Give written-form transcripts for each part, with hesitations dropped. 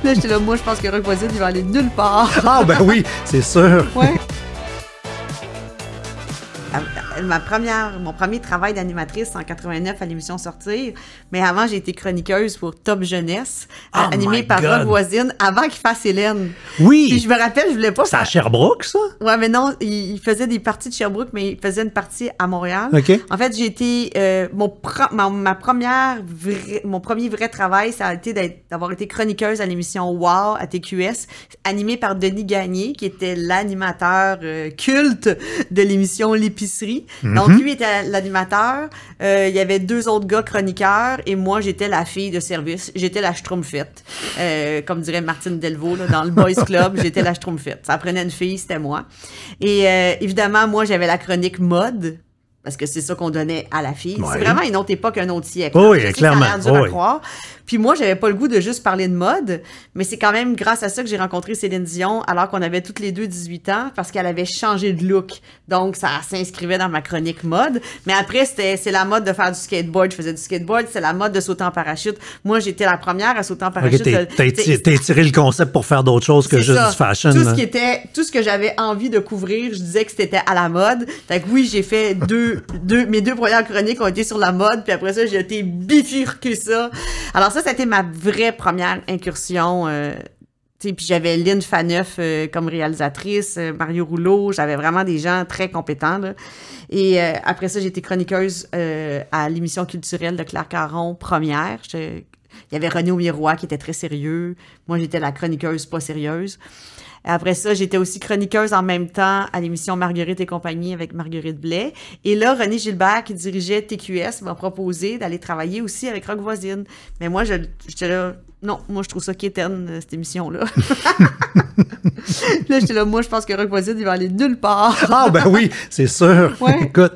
Là, j'étais là, moi, je pense que Rock Voisine, il va aller nulle part. Ah, ben oui, c'est sûr. Ouais. Mon premier travail d'animatrice en 89 à l'émission Sortir, mais avant j'ai été chroniqueuse pour Top Jeunesse, animée par Rock Voisine, avant qu'il fasse Hélène. Oui! Puis je me rappelle, je voulais pas... C'est à Sherbrooke, ça? Ouais, mais non, il faisait des parties de Sherbrooke, mais il faisait une partie à Montréal. OK. En fait, j'ai été... mon premier vrai travail, ça a été d'avoir été chroniqueuse à l'émission Wow à TQS, animée par Denis Gagné, qui était l'animateur culte de l'émission L'épicerie. Donc, lui était l'animateur. Il y avait 2 autres gars chroniqueurs et moi, j'étais la fille de service. J'étais la Schtroumpfette. Comme dirait Martine Delvaux, là, dans le Boys Club, j'étais la Schtroumpfette. Ça prenait une fille, c'était moi. Et évidemment, moi, j'avais la chronique mode. Parce que c'est ça qu'on donnait à la fille. Ouais. C'est vraiment une autre époque, un autre siècle. Oui, clairement. Ça a l'air dur à croire. Puis moi, j'avais pas le goût de juste parler de mode, mais c'est quand même grâce à ça que j'ai rencontré Céline Dion alors qu'on avait toutes les deux 18 ans, parce qu'elle avait changé de look. Donc, ça s'inscrivait dans ma chronique mode. Mais après, c'est la mode de faire du skateboard. Je faisais du skateboard. C'est la mode de sauter en parachute. Moi, j'étais la première à sauter en parachute. Okay, t'as étiré le concept pour faire d'autres choses que juste du fashion. Tout ce que j'avais envie de couvrir, je disais que c'était à la mode. Fait que oui, j'ai fait mes 2 premières chroniques ont été sur la mode, puis après ça, j'ai été bifurqué ça. Alors ça a été ma vraie première incursion. Puis j'avais Lynn Faneuf comme réalisatrice, Mario Rouleau, j'avais vraiment des gens très compétents. Là. Et après ça, j'ai été chroniqueuse à l'émission culturelle de Claire Caron, première. Il y avait René Aumirois qui était très sérieux. Moi, j'étais la chroniqueuse pas sérieuse. Après ça, j'étais aussi chroniqueuse en même temps à l'émission Marguerite et compagnie avec Marguerite Blais. Et là, René Gilbert, qui dirigeait TQS, m'a proposé d'aller travailler aussi avec Rock Voisine. Mais moi, j'étais là, non, moi, je trouve ça quétaine, cette émission-là. Là, j'étais là, moi, je pense que Rock Voisine, il va aller nulle part. Ah, ben oui, c'est sûr. Ouais. Écoute.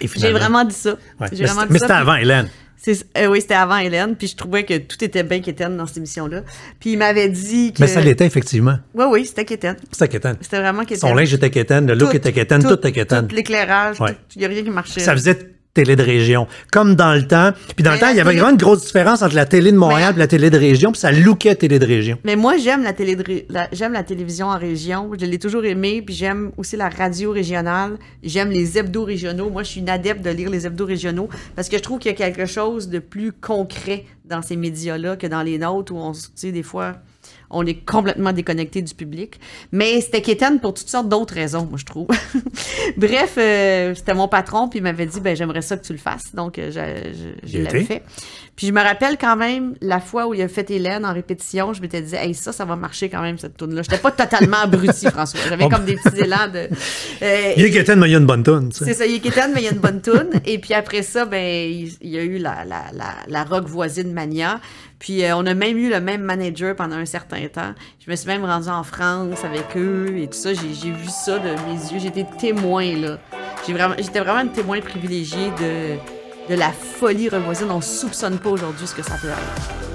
J'ai vraiment dit ça. Ouais. Mais c'était avant Hélène. Oui, c'était avant Hélène, puis je trouvais que tout était bien quétaine dans cette émission-là. Puis il m'avait dit que... Mais ça l'était, effectivement. Oui, c'était quétaine. C'était quétaine. C'était vraiment quétaine. Son linge était quétaine, le look était quétaine, tout était quétaine. Tout l'éclairage, il n'y a rien qui marchait. Ça faisait télé de région, comme dans le temps. Puis dans le temps, il y avait vraiment une grosse différence entre la télé de Montréal et la télé de région, puis ça lookait télé de région. Mais moi, j'aime la télévision en région. Je l'ai toujours aimée, puis j'aime aussi la radio régionale. J'aime les hebdos régionaux. Moi, je suis une adepte de lire les hebdos régionaux parce que je trouve qu'il y a quelque chose de plus concret dans ces médias-là que dans les nôtres où tu sais, des fois... On est complètement déconnecté du public. Mais c'était quétaine pour toutes sortes d'autres raisons, moi, je trouve. Bref, c'était mon patron, puis il m'avait dit, j'aimerais ça que tu le fasses. Donc, je l'avais fait. Puis je me rappelle quand même, la fois où il a fait Hélène en répétition, je m'étais dit, hey, ça va marcher quand même, cette toune-là. J'étais pas totalement abruti, François. J'avais comme des petits élans de... il est quétaine, mais il y a une bonne toune. C'est ça, il est quétaine, mais il y a une bonne toune. Et puis après ça, il y a eu la Rock Voisine Mania. Puis on a même eu le même manager pendant un certain temps. Je me suis même rendue en France avec eux et tout ça. J'ai vu ça de mes yeux. J'étais témoin, là. J'étais vraiment une témoin privilégiée de la folie Rock Voisine. On ne soupçonne pas aujourd'hui ce que ça peut être.